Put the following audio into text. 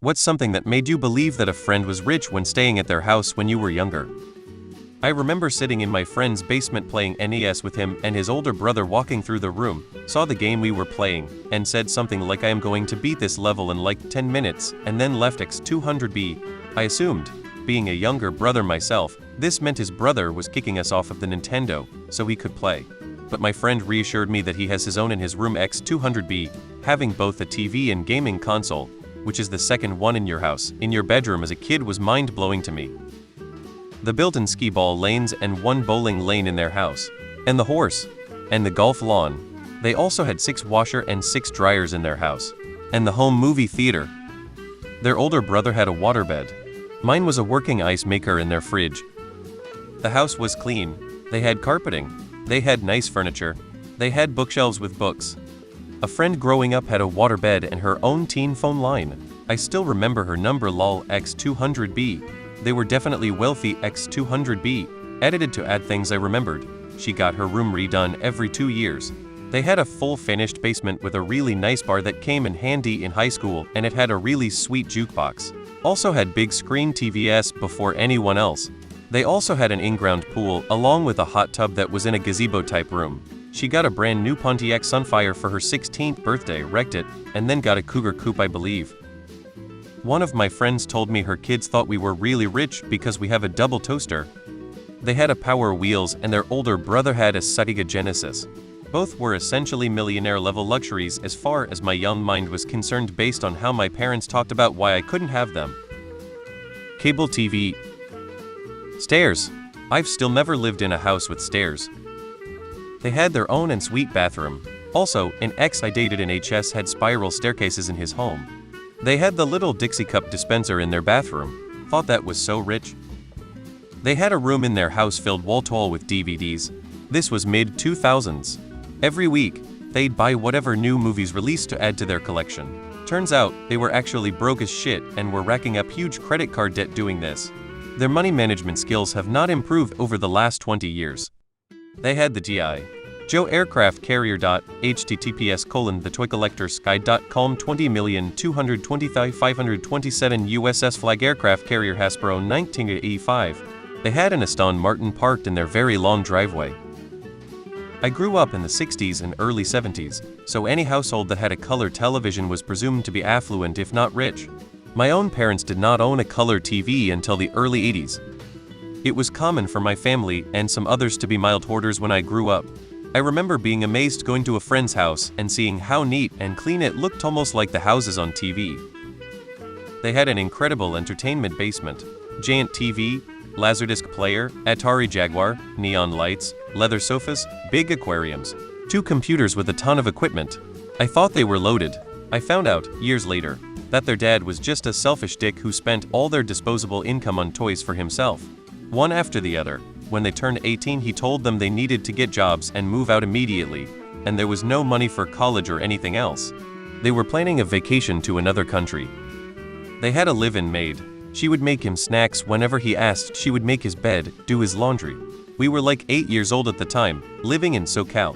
What's something that made you believe that a friend was rich when staying at their house when you were younger? I remember sitting in my friend's basement playing NES with him and his older brother walking through the room, saw the game we were playing, and said something like I am going to beat this level in like 10 minutes, and then left X200B. I assumed, being a younger brother myself, this meant his brother was kicking us off of the Nintendo, so he could play. But my friend reassured me that he has his own in his room X200B, having both a TV and gaming console, which is the second one in your house, in your bedroom as a kid was mind-blowing to me. The built-in skee ball lanes and one bowling lane in their house, and the horse, and the golf lawn. They also had 6 washer and 6 dryers in their house, and the home movie theater. Their older brother had a waterbed. Mine was a working ice maker in their fridge. The house was clean. They had carpeting. They had nice furniture. They had bookshelves with books. A friend growing up had a waterbed and her own teen phone line. I still remember her number lol X200B. They were definitely wealthy X200B. Edited to add things I remembered. She got her room redone every 2 years. They had a full finished basement with a really nice bar that came in handy in high school, and it had a really sweet jukebox. Also had big screen TVs before anyone else. They also had an in-ground pool along with a hot tub that was in a gazebo type room. She got a brand new Pontiac Sunfire for her 16th birthday, wrecked it, and then got a Cougar Coupe I believe. One of my friends told me her kids thought we were really rich because we have a double toaster. They had a Power Wheels and their older brother had a Sega Genesis. Both were essentially millionaire level luxuries as far as my young mind was concerned based on how my parents talked about why I couldn't have them. Cable TV. Stairs. I've still never lived in a house with stairs. They had their own en suite bathroom. Also, an ex I dated in HS had spiral staircases in his home. They had the little Dixie cup dispenser in their bathroom. Thought that was so rich. They had a room in their house filled wall-to-wall with DVDs. This was mid-2000s. Every week, they'd buy whatever new movies released to add to their collection. Turns out, they were actually broke as shit and were racking up huge credit card debt doing this. Their money management skills have not improved over the last 20 years. They had the G.I. Joe aircraft carrier. https://thetoycollectorsky.com 20,220,527 USS Flag aircraft carrier Hasbro 1985. They had an Aston Martin parked in their very long driveway. I grew up in the 60s and early 70s, so any household that had a color television was presumed to be affluent if not rich. My own parents did not own a color TV until the early 80s. It was common for my family and some others to be mild hoarders when I grew up. I remember being amazed going to a friend's house and seeing how neat and clean it looked, almost like the houses on TV. They had an incredible entertainment basement, giant TV, Laserdisc player, Atari Jaguar, neon lights, leather sofas, big aquariums, 2 computers with a ton of equipment. I thought they were loaded. I found out, years later, that their dad was just a selfish dick who spent all their disposable income on toys for himself. One after the other. When they turned 18, he told them they needed to get jobs and move out immediately, and there was no money for college or anything else. They were planning a vacation to another country. They had a live-in maid. She would make him snacks whenever he asked, she would make his bed, do his laundry. We were like 8 years old at the time, living in SoCal.